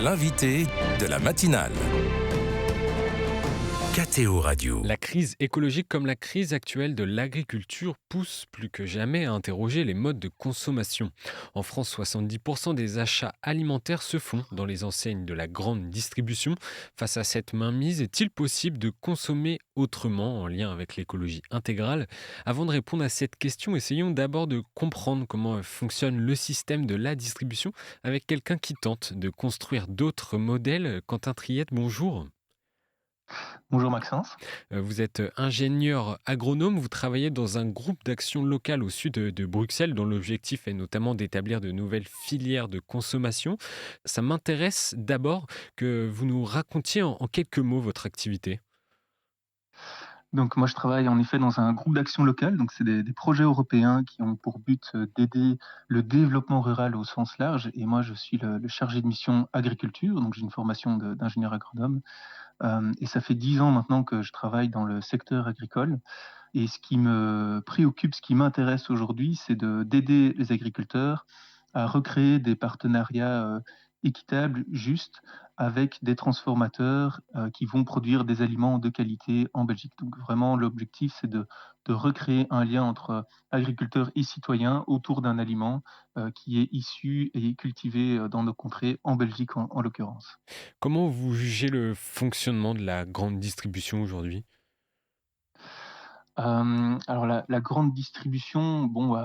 L'invité de la matinale. KTO Radio. La crise écologique comme la crise actuelle de l'agriculture pousse plus que jamais à interroger les modes de consommation. En France, 70% des achats alimentaires se font dans les enseignes de la grande distribution. Face à cette mainmise, est-il possible de consommer autrement en lien avec l'écologie intégrale? Avant de répondre à cette question, essayons d'abord de comprendre comment fonctionne le système de la distribution avec quelqu'un qui tente de construire d'autres modèles. Quentin Triette, bonjour. Bonjour Maxence. Vous êtes ingénieur agronome, vous travaillez dans un groupe d'action locale au sud de Bruxelles dont l'objectif est notamment d'établir de nouvelles filières de consommation. Ça m'intéresse d'abord que vous nous racontiez en quelques mots votre activité. Donc moi je travaille en effet dans un groupe d'action locale, donc c'est des projets européens qui ont pour but d'aider le développement rural au sens large et moi je suis le chargé de mission agriculture, donc j'ai une formation d'ingénieur agronome et ça fait 10 ans maintenant que je travaille dans le secteur agricole et ce qui me préoccupe, ce qui m'intéresse aujourd'hui, c'est d'aider les agriculteurs à recréer des partenariats équitables, justes, avec des transformateurs qui vont produire des aliments de qualité en Belgique. Donc vraiment, l'objectif, c'est de recréer un lien entre agriculteurs et citoyens autour d'un aliment qui est issu et cultivé dans nos contrées, en Belgique en l'occurrence. Comment vous jugez le fonctionnement de la grande distribution aujourd'hui? Alors la grande distribution, bon,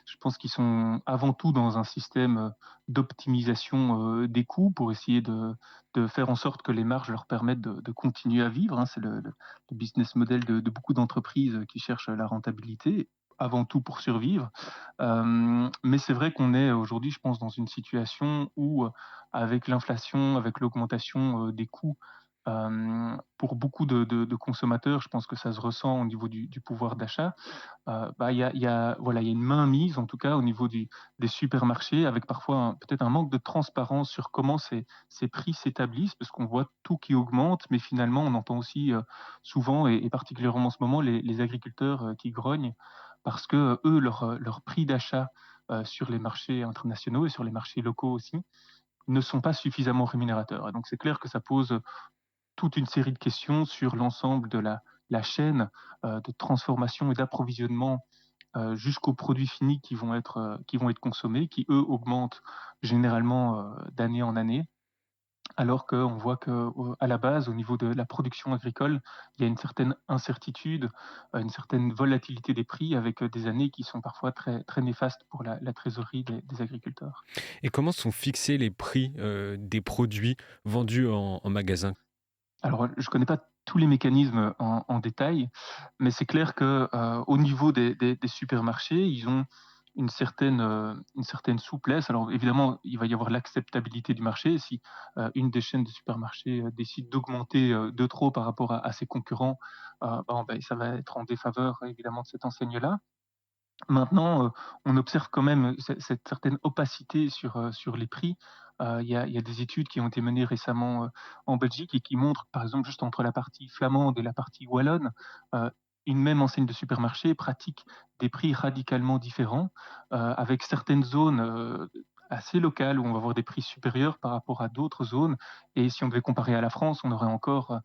je pense qu'ils sont avant tout dans un système, d'optimisation, des coûts pour essayer de faire en sorte que les marges leur permettent de continuer à vivre, hein. C'est le business model de beaucoup d'entreprises qui cherchent la rentabilité, avant tout pour survivre. Mais c'est vrai qu'on est aujourd'hui, je pense, dans une situation où, avec l'inflation, avec l'augmentation, des coûts, pour beaucoup de consommateurs, je pense que ça se ressent au niveau du pouvoir d'achat. Il y a voilà, il y a une mainmise, en tout cas, au niveau des supermarchés, avec parfois peut-être un manque de transparence sur comment ces prix s'établissent, parce qu'on voit tout qui augmente, mais finalement, on entend aussi souvent, et particulièrement en ce moment, les agriculteurs qui grognent, parce que eux, leur prix d'achat sur les marchés internationaux et sur les marchés locaux aussi, ne sont pas suffisamment rémunérateurs. Et donc c'est clair que ça pose toute une série de questions sur l'ensemble de la chaîne, de transformation et d'approvisionnement, jusqu'aux produits finis qui vont être consommés, qui eux augmentent généralement, d'année en année. Alors qu'on voit qu'à la base, au niveau de la production agricole, il y a une certaine incertitude, une certaine volatilité des prix avec, des années qui sont parfois très très néfastes pour la trésorerie des agriculteurs. Et comment sont fixés les prix des produits vendus en magasin? Alors, je connais pas tous les mécanismes en détail, mais c'est clair que, au niveau des supermarchés, ils ont une certaine souplesse. Alors évidemment, il va y avoir l'acceptabilité du marché. Si, une des chaînes de supermarchés, décide d'augmenter, de trop par rapport à ses concurrents, bon, ben, ça va être en défaveur évidemment de cette enseigne-là. Maintenant, on observe quand même cette certaine opacité sur les prix. Il y a des études qui ont été menées récemment, en Belgique et qui montrent, par exemple, juste entre la partie flamande et la partie wallonne, heu, une même enseigne de supermarché pratique des prix radicalement différents, avec certaines zones, assez locales où on va avoir des prix supérieurs par rapport à d'autres zones et si on devait comparer à la France, on aurait encore,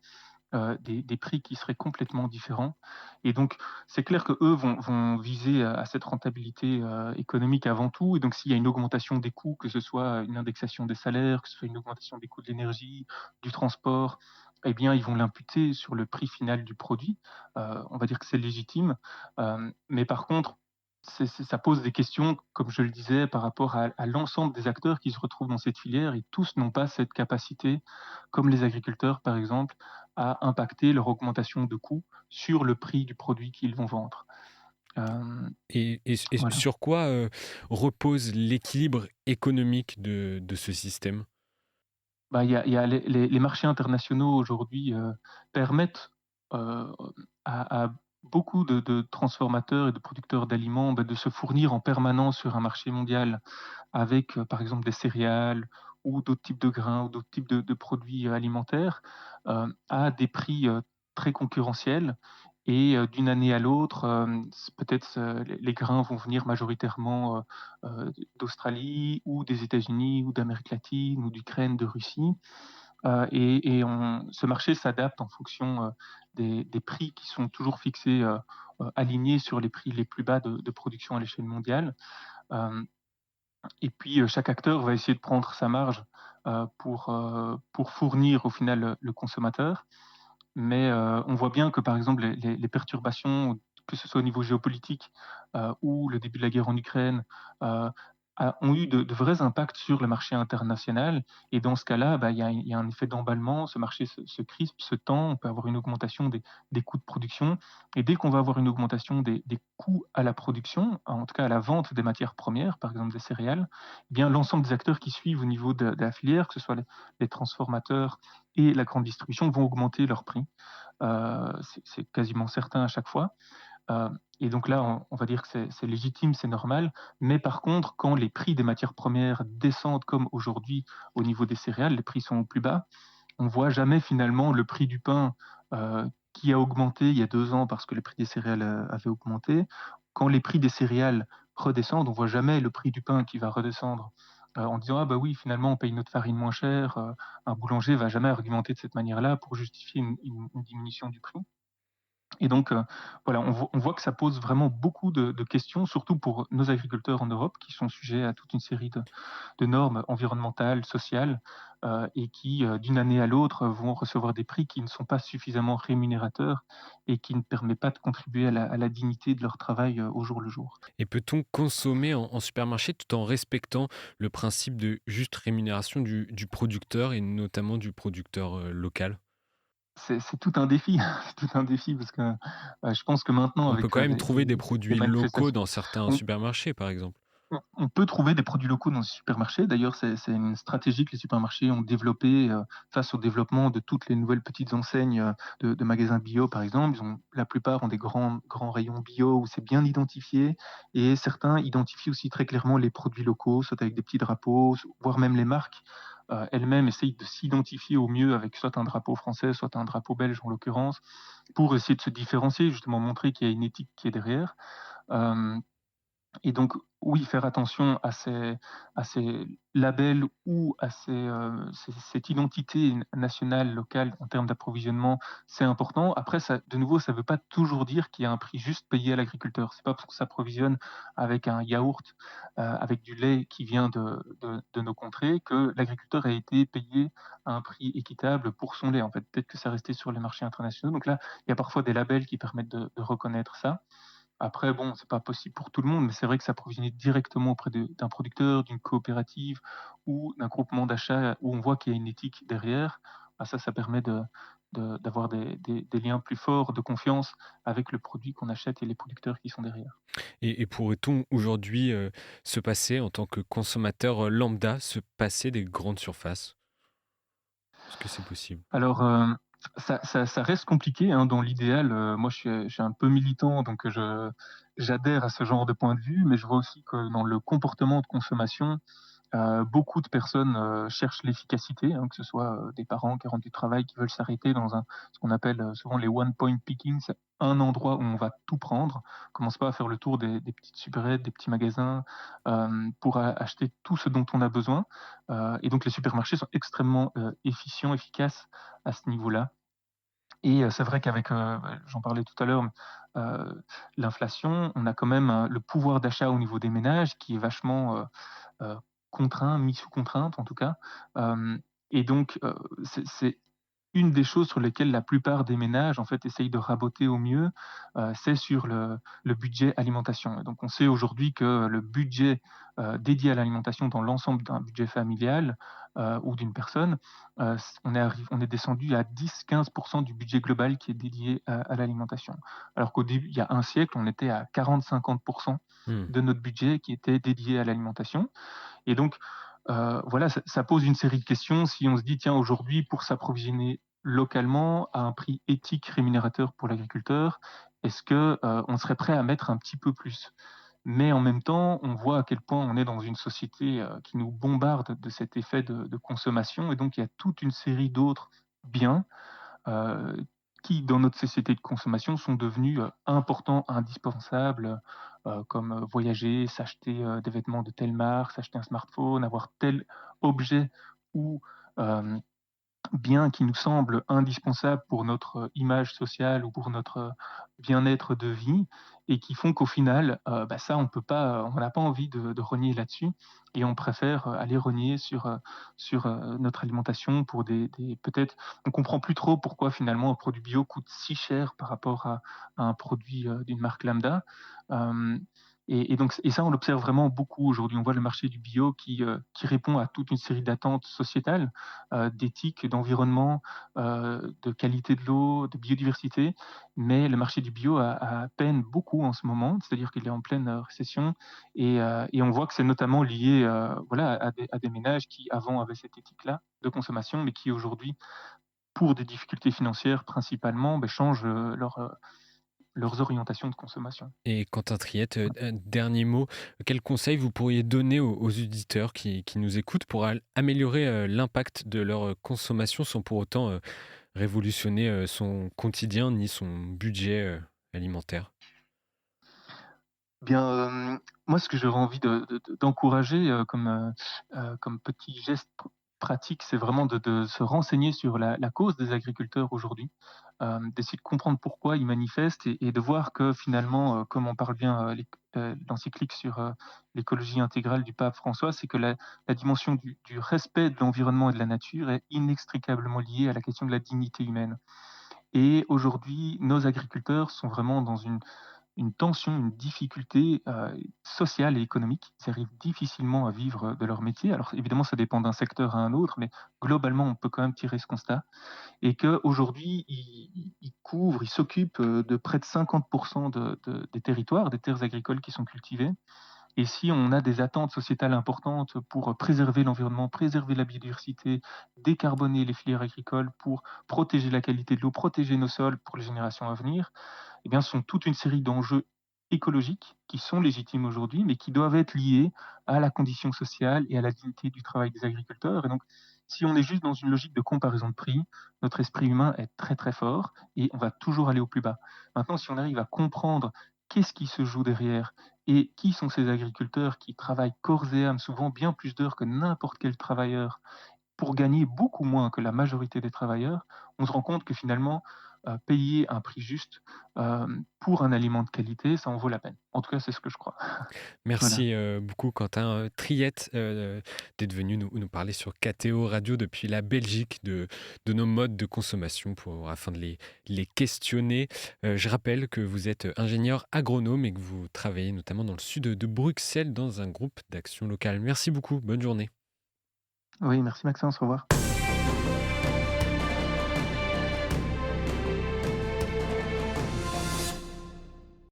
des prix qui seraient complètement différents et donc c'est clair qu'eux vont viser à cette rentabilité, économique avant tout et donc s'il y a une augmentation des coûts, que ce soit une indexation des salaires, que ce soit une augmentation des coûts de l'énergie, du transport, eh bien, ils vont l'imputer sur le prix final du produit. On va dire que c'est légitime, mais par contre, ça pose des questions, comme je le disais, par rapport à l'ensemble des acteurs qui se retrouvent dans cette filière et tous n'ont pas cette capacité, comme les agriculteurs par exemple, à impacter leur augmentation de coûts sur le prix du produit qu'ils vont vendre. Et Voilà. sur quoi repose l'équilibre économique de ce système? Il y a les marchés internationaux aujourd'hui, permettent, heu, à beaucoup de transformateurs et de producteurs d'aliments, bah, de se fournir en permanence sur un marché mondial avec, par exemple des céréales ou d'autres types de grains ou d'autres types de produits alimentaires, à des prix, très concurrentiels et d'une année à l'autre, peut-être, les grains vont venir majoritairement, d'Australie ou des États-Unis ou d'Amérique latine ou d'Ukraine, de Russie. Ce marché s'adapte en fonction, des prix qui sont toujours fixés, alignés sur les prix les plus bas de production à l'échelle mondiale. Hem et puis, chaque acteur va essayer de prendre sa marge, pour fournir au final le consommateur. Mais, on voit bien que par exemple les perturbations, que ce soit au niveau géopolitique, ou le début de la guerre en Ukraine, heu, ont eu de vrais impacts sur le marché international, et dans ce cas-là, bah, il y a un effet d'emballement, ce marché se crispe, se tend, on peut avoir une augmentation des coûts de production, et dès qu'on va avoir une augmentation des coûts à la production, en tout cas à la vente des matières premières, par exemple des céréales, eh bien l'ensemble des acteurs qui suivent au niveau de la filière, que ce soit les transformateurs et la grande distribution, vont augmenter leurs prix. C'est quasiment certain à chaque fois. Et donc là, on va dire que c'est légitime, c'est normal. Mais par contre, quand les prix des matières premières descendent, comme aujourd'hui au niveau des céréales, les prix sont au plus bas, on voit jamais finalement le prix du pain, qui a augmenté il y a 2 ans parce que les prix des céréales, avaient augmenté. Quand les prix des céréales redescendent, on voit jamais le prix du pain qui va redescendre, en disant: «Ah bah oui, finalement on paye notre farine moins cher», un boulanger va jamais argumenter de cette manière-là pour justifier une diminution du prix. Et donc, voilà, on voit que ça pose vraiment beaucoup de questions, surtout pour nos agriculteurs en Europe, qui sont sujets à toute une série de normes environnementales, sociales, et qui, d'une année à l'autre, vont recevoir des prix qui ne sont pas suffisamment rémunérateurs et qui ne permettent pas de contribuer à la dignité de leur travail, au jour le jour. Et peut-on consommer en supermarché tout en respectant le principe de juste rémunération du producteur et notamment du producteur, local? C'est tout un défi, c'est tout un défi parce que, je pense que maintenant On peut avec, quand même les trouver des les produits locaux manifestations, dans certains on supermarchés, par exemple. on peut trouver des produits locaux dans les supermarchés. D'ailleurs, c'est une stratégie que les supermarchés ont développée, face au développement de toutes les nouvelles petites enseignes, de magasins bio, par exemple. La plupart ont des grands rayons bio où c'est bien identifié, et certains identifient aussi très clairement les produits locaux, soit avec des petits drapeaux, voire même les marques, elles-mêmes essayent de s'identifier au mieux avec soit un drapeau français, soit un drapeau belge en l'occurrence, pour essayer de se différencier, justement montrer qu'il y a une éthique qui est derrière. Hem Et donc, oui, faire attention à ces labels ou à cette identité nationale, locale en termes d'approvisionnement, c'est important. Après, ça, de nouveau, ça ne veut pas toujours dire qu'il y a un prix juste payé à l'agriculteur. C'est pas parce qu'on s'approvisionne avec un yaourt, avec du lait qui vient de nos contrées, que l'agriculteur a été payé à un prix équitable pour son lait. En fait, peut-être que ça restait sur les marchés internationaux. Donc là, il y a parfois des labels qui permettent de reconnaître ça. Après bon, c'est pas possible pour tout le monde, mais c'est vrai que s'approvisionner directement auprès d'un producteur, d'une coopérative ou d'un groupement d'achat où on voit qu'il y a une éthique derrière, bah, ça permet d'avoir des liens plus forts de confiance avec le produit qu'on achète et les producteurs qui sont derrière. Et pourrait-on aujourd'hui, se passer en tant que consommateur, lambda, se passer des grandes surfaces? Est-ce que c'est possible? Alors, ça reste compliqué, hein, dans l'idéal, moi je suis un peu militant, donc j'adhère à ce genre de point de vue, mais je vois aussi que dans le comportement de consommation, beaucoup de personnes, cherchent l'efficacité, hein, que ce soit, des parents qui rentrent du travail, qui veulent s'arrêter dans ce qu'on appelle, souvent les one point picking. C'est un endroit où on va tout prendre. On commence pas à faire le tour des petites supérettes, des petits magasins, pour acheter tout ce dont on a besoin. Et donc les supermarchés sont extrêmement, efficients, efficaces à ce niveau-là. Et c'est vrai qu'avec, j'en parlais tout à l'heure, l'inflation, on a quand même, le pouvoir d'achat au niveau des ménages qui est vachement, heu, contraint, mis sous contrainte en tout cas. Hem et donc, c'est une des choses sur lesquelles la plupart des ménages, en fait, essayent de raboter au mieux, c'est sur le budget alimentation. Et donc on sait aujourd'hui que le budget, dédié à l'alimentation dans l'ensemble d'un budget familial, ou d'une personne, on est descendu à 10-15 du budget global qui est dédié à l'alimentation. Alors qu'au début, il y a un siècle, on était à 40-50 Mmh. de notre budget qui était dédié à l'alimentation. Et donc, voilà, ça pose une série de questions. Si on se dit: «Tiens, aujourd'hui, pour s'approvisionner localement à un prix éthique rémunérateur pour l'agriculteur, est-ce que, on serait prêt à mettre un petit peu plus?» Mais en même temps, on voit à quel point on est dans une société, qui nous bombarde de cet effet de consommation, et donc il y a toute une série d'autres biens, heu, qui, dans notre société de consommation, sont devenus importants, indispensables, comme voyager, s'acheter des vêtements de telle marque, s'acheter un smartphone, avoir tel objet ou euh, bien qui nous semblent indispensables pour notre image sociale ou pour notre bien-être de vie et qui font qu'au final, ça, on n'a pas envie de rogner là-dessus et on préfère aller rogner sur notre alimentation pour des peut-être on comprend plus trop pourquoi finalement un produit bio coûte si cher par rapport à un produit d'une marque lambda. Hem et ça, on l'observe vraiment beaucoup aujourd'hui. On voit le marché du bio qui répond à toute une série d'attentes sociétales, d'éthique, d'environnement, de qualité de l'eau, de biodiversité. Mais le marché du bio peine beaucoup en ce moment, c'est-à-dire qu'il est en pleine récession et on voit que c'est notamment lié voilà, à des ménages qui avant avaient cette éthique-là de consommation, mais qui aujourd'hui, pour des difficultés financières principalement, changent leurs orientations de consommation. Et Quentin Triette, un dernier mot, quel conseil vous pourriez donner aux auditeurs qui nous écoutent pour améliorer l'impact de leur consommation sans pour autant révolutionner son quotidien ni son budget alimentaire? Bien, moi, ce que j'aurais envie d'encourager, comme petit geste pratique, c'est vraiment de se renseigner sur la cause des agriculteurs aujourd'hui, d'essayer de comprendre pourquoi ils manifestent et de voir que finalement, comme en parle bien, l'encyclique sur, l'écologie intégrale du pape François, c'est que la dimension du respect de l'environnement et de la nature est inextricablement liée à la question de la dignité humaine et aujourd'hui, nos agriculteurs sont vraiment dans une tension, une difficulté, sociale et économique. Ils arrivent difficilement à vivre de leur métier. Alors évidemment, ça dépend d'un secteur à un autre, mais globalement, on peut quand même tirer ce constat et qu'aujourd'hui, ils couvrent, ils s'occupent, de près de 50 des territoires, des terres agricoles qui sont cultivées et si on a des attentes sociétales importantes pour préserver l'environnement, préserver la biodiversité, décarboner les filières agricoles pour protéger la qualité de l'eau, protéger nos sols pour les générations à venir, eh bien, ce sont toute une série d'enjeux écologiques qui sont légitimes aujourd'hui, mais qui doivent être liés à la condition sociale et à la dignité du travail des agriculteurs. Et donc, si on est juste dans une logique de comparaison de prix, notre esprit humain est très très fort et on va toujours aller au plus bas. Maintenant, si on arrive à comprendre qu'est-ce qui se joue derrière et qui sont ces agriculteurs qui travaillent corps et âme, souvent bien plus d'heures que n'importe quel travailleur, pour gagner beaucoup moins que la majorité des travailleurs, on se rend compte que finalement, payer un prix juste, pour un aliment de qualité, ça en vaut la peine. En tout cas, c'est ce que je crois. Voilà. Merci beaucoup Quentin Triette d'être venu nous parler sur KTO Radio depuis la Belgique de nos modes de consommation afin de les questionner. Je rappelle que vous êtes ingénieur agronome et que vous travaillez notamment dans le sud de Bruxelles dans un groupe d'action locale. Merci beaucoup, bonne journée. Oui, merci Maxence, au revoir.